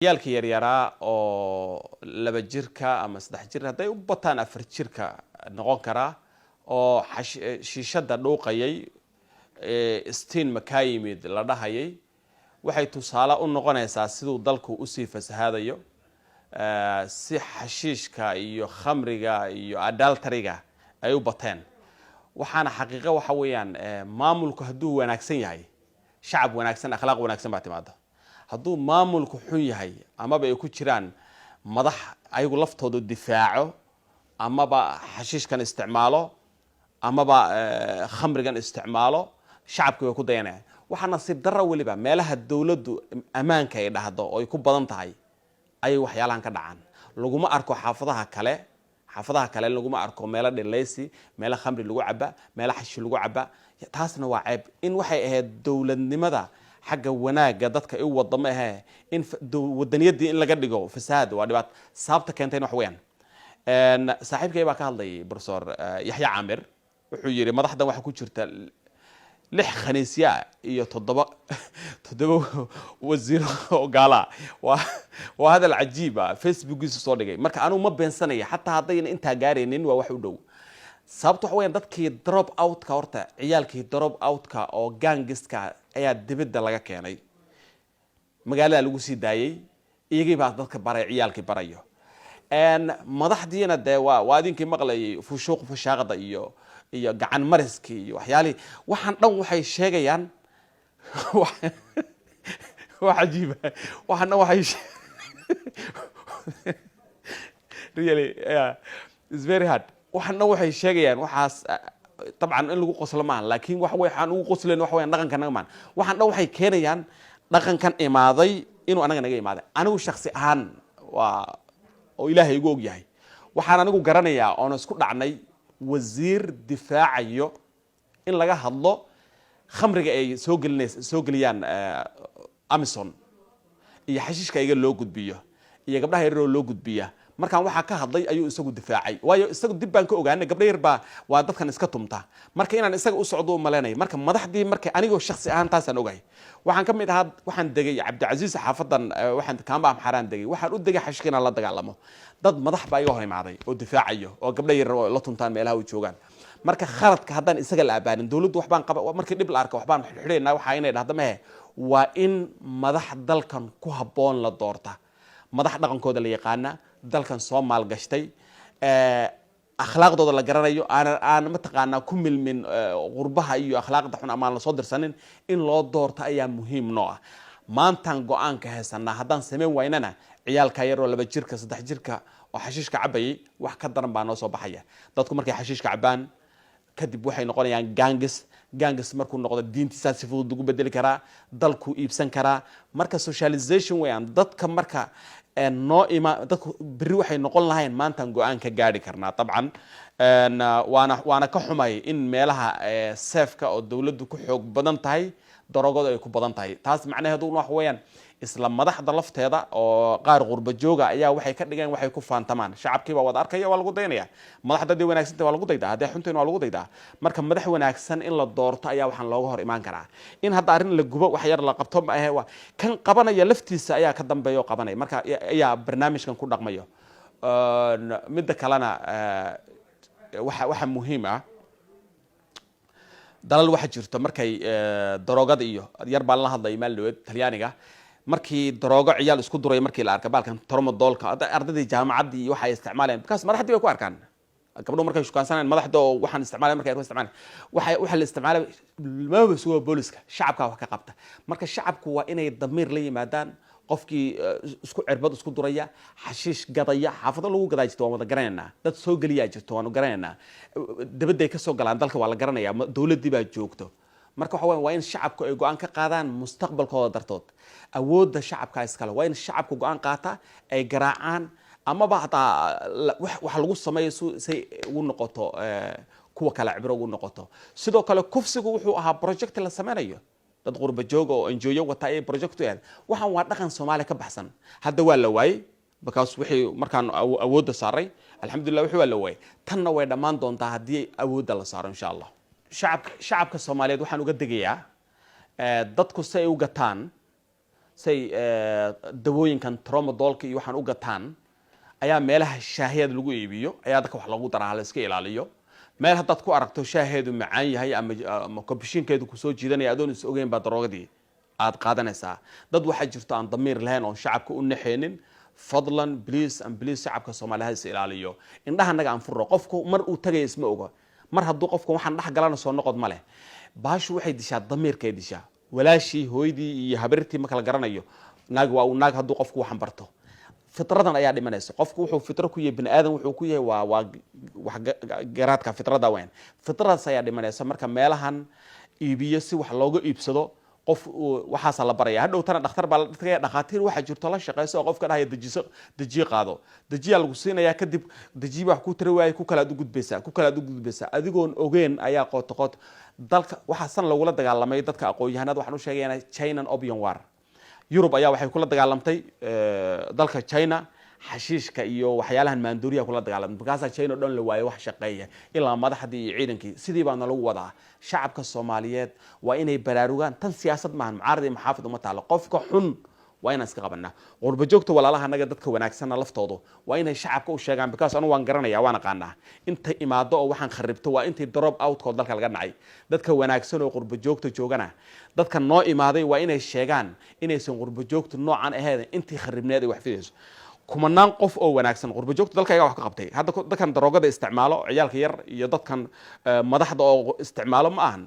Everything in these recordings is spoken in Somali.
yaalka yaryaraa oo laba jirka ama saddex jir haday u bataan afar jirka noqon kara oo shiishada dhuuqayay istiin makaayimid la dhahayay waxay tusaale u noqonaysaa sidoo dalku u sii fasahaadayo si xashiishka iyo khamriga iyo adulteryga ay u bateen waxaana xaqiiqo waxa weeyaan maamulku haduu wanaagsan yahay shacab wanaagsan akhlaaq wanaagsan baa timaada haduu maamulku xun yahay amaba ay ku jiraan madax ayagu laftooda difaaco amaba xashiishkan isticmaalo amaba khamrigan isticmaalo shacabku way ku dayanayaan waxa nasiib darro waliba meelaha dawladdu amaanka ay dhahdo oo ay ku badan tahay ay waxyaalahan ka dhacaan laguma arko xaafadaha kale laguma arko meelo dhileysi meelo khamri lagu caba meelo xashi lagu caba taasna waa ceeb in waxay ahayd dawladnimada xagga wanaaga dadka ay wadamo in wadaniyadii in laga dhigo fasaad waa dhibaat sababta keentay wax weyn saaxiibkay baa ka hadlay professor Yahya Amir wuxuu yiri madaxdan waxa ku jirta 6 khaniisya iyo 7 wasiir oo gaala waa hadal cajiib ah Facebook-giisa soo dhigay marka aanu ma beensanaya xataa hadayna inta gaareenin waa wax u dhow sababtu waxa weeyaan dadkii drop out ka horta ciyaalkii drop out ka oo gangiska ayaa dibadda laga keenay magaalada lagu sii daayay iyagii baa dadka baray ciyaalkii barayo madaxdiina waa idinkii maqlayay fushaaqada iyo gacan mariski iyo waxyaali waxaan dhan waxay sheegayaan wax cajiib waxaan waxay really yeah it's very hard waxaan waxay sheegayaan waxaas طبعا in lagu qoslo ma laakiin wax waxaan ugu qosleen wax weyn dhaqanka naga maan waxaan dhan waxay keenayaan dhaqankan imaaday inuu anaga naga imaaday anigu shakhsi ahaan waa oo ilaahay igu og yahay waxaan anigu garanayaa oo isku dhacnay wasiir difaacayo in laga hadlo khamriga ay soo geliyaan Amazon iyo xashiishka iyaga loo gudbiyo iyo gabdhaha yar loo gudbiya markaan waxa ka hadlay ayuu isagu difaacay waayo isagu dib baan ka ogaanay gabdhaha yar baa waa dadkan iska tumta marka inaan isaga u socdo maleynay marka madaxdii marka anigu shakhsi ahaan taasaan ogahay waxaan ka mid ahaa waxaan degay Cabdicaziis xaafadan waxaan kaamba xaraan degay waxaan u degay xashkina la dagaalamo dad madax baa iga hor imaaday oo difaacayo oo gabdhaha yar la tuntaan meelaha u joogan marka khaladka haddaan isaga la abaanin dawladdu wax baan qaba markii dib la arko wax baan xidheynaa waxa inay dhahdo ma waa in madax dalkan ku haboon la doorta madax dhaqankooda la yaqaana dalkan Soomaal gashtay akhlaaqdooda la garanayo aan ma taqaana ku milmin qurbaha iyo akhlaaqda xun ama la soo dirsanin in loo doorto ayaa muhiim noo ah maantan go'aanka heesana haddaan sameyn waynana ciyaalka yar oo 2 jirka 3 jirka oo xashiishka cabayay wax ka daran baa noo soo baxaya dadku markay xashiishka cabaan kadib waxay noqonayaan gangs markuu noqdo diintiisa si fudud ugu bedeli karaa dalku iibsan karaa marka socialization weeyaan dadka marka noo dadku biri waxay noqon lahayn maantan go'aan ka gaari karnaa طبعا waana ka xumay in meelaha safeka oo dawladdu ku xoog badan tahay darogada ay ku badan tahay taas macnaheedu wax weeyaan isla madaxda lafteeda oo qaar qurba jooga ayaa waxay ka dhigeen waxay ku faantamaan shacabkii baa wada arkaya waa lagu daynaya madaxda wanaagsan waa lagu daydaa hadii xunteen waa lagu daydaa marka madax wanaagsan in la doorto ayaa waxaan looga hor imaan karaa in hadda arin la gubo wax yar la qabto ma aha waa kan qabanaya laftiisa ayaa ka dambeeyo qabanay marka ayaa barnaamijkan ku dhaqmayo midda kalena waxa muhiim ah dalal waxa jirto markay darogada iyo yar baan la hadlay maaldood Talyaaniga markii daroogo ciyaal isku duray markii la arkay baalkan tramadolka ardayda jaamacadii waxa ay isticmaaleen because madaxdii way ku arkaan gabdho markay shukaansanayeen madaxda oo waxaan isticmaalay markay isticmaalaan waxa la isticmaalay lama soo booliska shacabka wax ka qabta marka shacabku waa inay damiir la yimaadaan qofkii isku cirbad isku duraya xashiish gadaya xaafado lagu gadaa jirto waan wada garanayna dad soo galiya jirto waan garanayna dabadday ka soo galaan dalka waa la garanaya dawladii baa joogto marka waxa waa in shacabku ay go'aan ka qaadaan mustaqbalkooda dartood awoodda shacabka iskale waa in shacabku go'aan qaata ay garaacaan ama baada wax lagu sameeyo si uu noqoto kuwa kala cibro ugu noqoto sidoo kale kufsigu wuxuu ahaa project la sameeyo dad qurba jooga oo enjoyo wata ay project u yahay waxaan waa dhaqan Soomaali ka baxsan hadda waa la waayay because wixii markaan awoodda saaray alxamdulillah wixii waa la waayay tanna way dhamaan doontaa hadii awoodda la saaro insha Allah shacabka Soomaaliyeed waxaan uga digayaa dadku si ay u gataan say dawooyinkan tramadolka iyo waxaan u gataan ayaa meelaha shaahiyada lagu iibiyo ayaa dadka wax lagu daraa la iska ilaaliyo meel haddaad ku aragto shaaheedu macaan yahay ama kobishinkeedu kusoo jiidanaya adoon is ogeyn baa daroogadii aad qaadanaysaa dad waxaa jirto aan damiir lahayn oon shacabka u naxeenin fadlan please shacabka Soomaaliyeed is ilaaliyo indhaha naga aan furro qofku mar uu tagay isma oga mar hadduu qofku waxaan dhex galana soo noqod ma leh baashu waxay dishaa damiirkay dishaa walaashii hooydii iyo habartii ma kala garanayo naag waa uu naag hadduu qofku waxan barto fitradan ayaa dhimanaysa qofku wuxuu fitro ku yahay bini'aadan wuxuu ku yahay waa wax garaadka fitrada weyn fitradaas ayaa dhimanaysa marka meelahan iibiyo si wax looga iibsado qof waxaas la baraya hadhow tan dhakhtar baa la dhigay dhaqaatiir waxa jirto la shaqeyso oo qofka dhahay dajiyo qaado dajiya lagu siinaya kadib dajiyo wax ku tiri waay ku kala gudbaysa adigoon ogeen ayaa qoto dalka waxa san lagula dagaalamay dadka aqoon-yahanada waxaan u sheegaynaa China Opium War Europe ayaa waxay kula dagaalamtay dalka China xashiishka iyo waxyaalahan maandooriya kula dagaalamay markaas China dhan la waayo wax shaqeeya ilaa madaxdii iyo ciidankii sidii baa lagu wadaa shacabka Soomaaliyeed waa inay baraarugaan tan siyaasad maahan mucaarad iyo maxaafid uma taalo qofka xun waa inaan iska qabanaa qurba joogta walaalaha naga dadka wanaagsan laftoodu waa inay shacabka u sheegaan because anu waan garanaya waan aqaanaa inta imaado oo waxaan kharibto waa intii drop out kood dalka laga nacay dadka wanaagsan oo qurba joogta joogana dadka noo imaaday waa inay sheegaan inaysan qurba joogta noocan ahayd intii kharibneed ay wax fidayso kumanaan qof oo wanaagsan qurba joogta dalkayga wax ka qabtay hadda dadkan daroogada isticmaalo ciyaalka yar iyo dadkan madaxda oo isticmaalo ma ahan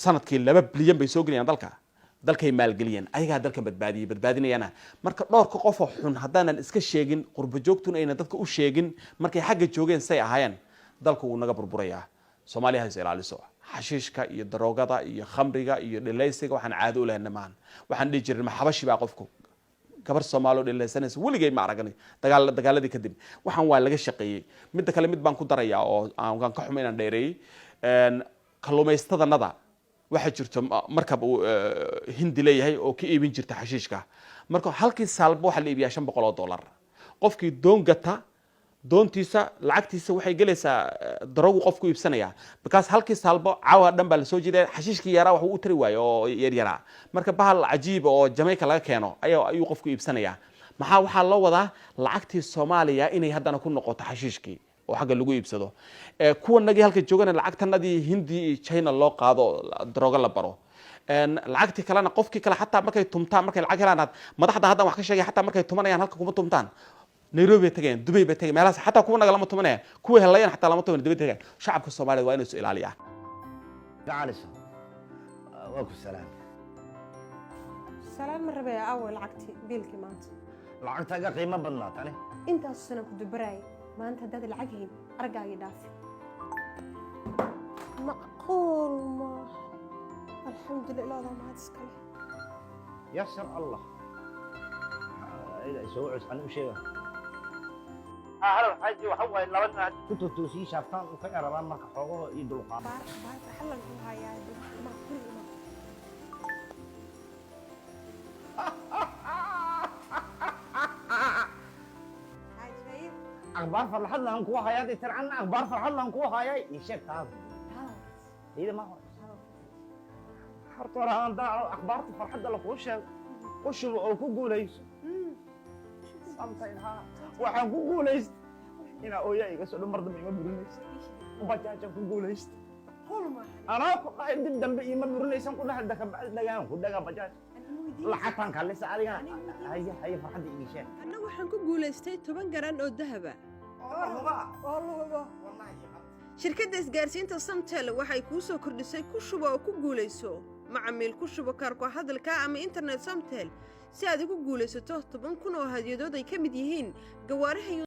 sanadkii 2 bilyan bay soo geliyaan dalkay maalgeliyeen ayaga dalka badbaadinayana marka dhowrka qof oo xun hadaanan iska sheegin qurba joogtuna ayna dadka u sheegin markay xagga joogeen say ahaayeen dalku uu naga burburayaa Soomaaliya ha is ilaaliso xashiishka iyo daroogada iyo khamriga iyo dhilaysiga waxaan caado u leeyahay maan waxaan dhigi jiray maxabashi baa qofku gabar Soomaaliyeed dhilaysanaysa waligay ma aragani dagaaladii kadib waxaan waa laga shaqeeyay mid kale mid baan ku darayaa oo aan ka xumo inaan dheereeyay kalluumaystadanada waxa jirto markab hindi leeyahay oo ka iibin jirta xashiishka marka halkii saalbo waxa la iibiyaa $500 qofkii doon gata doontiisa lacagtiisa waxay galaysaa daroogu qofku iibsanaya because halkii saalbo caawa dhan baa la soo jiiday xashiishkii yaraa wax uu tiri waayo oo yaryara marka bahal cajiib oo Jamaica laga keeno ayuu qofku iibsanaya waxa loo wadaa lacagtii Soomaaliya inay haddana ku noqoto xashiishkii oo xagga lagu iibsado kuwa nagi halka joogana lacagtanadii Hindi iyo China loo qaado darooga la baro lacagtii kalena qofkii kale xataa markay tumtaan markay lacag helaan madaxda hadda wax ka sheegay xataa markay tumanayaan halka kuma tumtaan Nairobi tageen Dubai tageen meelahaas xataa kuwa naga lama tumanaya kuwa helayaan xataa lama tuman Dubai tageen shacabka Soomaaliyeed waa inay is ilaaliyaan gacalisa waa ku salaam marabay awal lacagti biilkii maanta lacagtaga qiimo badnaa tani intaas sana ku dubaray maanta dad lacag heen argaaga dhaaf macquul ma alxamdulillah ma hadskale yasar Allah إذا سووا عن وشيء هلا حاجة وحوي لبنا كنت توسي شافتان وكأن ربان ما كحوجه يدلو قام بار حلا هو هاي ما كل ما أخبار فرحان لهم كوا هاي ترى عنا أخبار فرحان لهم كوا هاي يشك هذا إذا ما هو حرطوا رهان دا أخبار فرحان لهم وش أو كوجو ليش sometimes waxaan ku guuleystay ina ooyaa iga soo dhumar dambe ima burinaysa ubajaajan ku guuleystay anaa ku dhahay dib dambe ima burinaysan ku dhahay dhagaan ku dhaga bajaaj lacagtan kalisa adiga haya farxadda ii sheeg anna waxaan ku guuleystay 10 garan oo dahaba shirkadda isgaarsiinta Samtel waxay ku soo kordhisay ku shubo oo ku guuleyso macmiil ku shubo kaarka hadalka ama internet Samtel si aad ugu guuleysato 10,000 oo hadiyadooda ay ka mid yihiin gawaaraha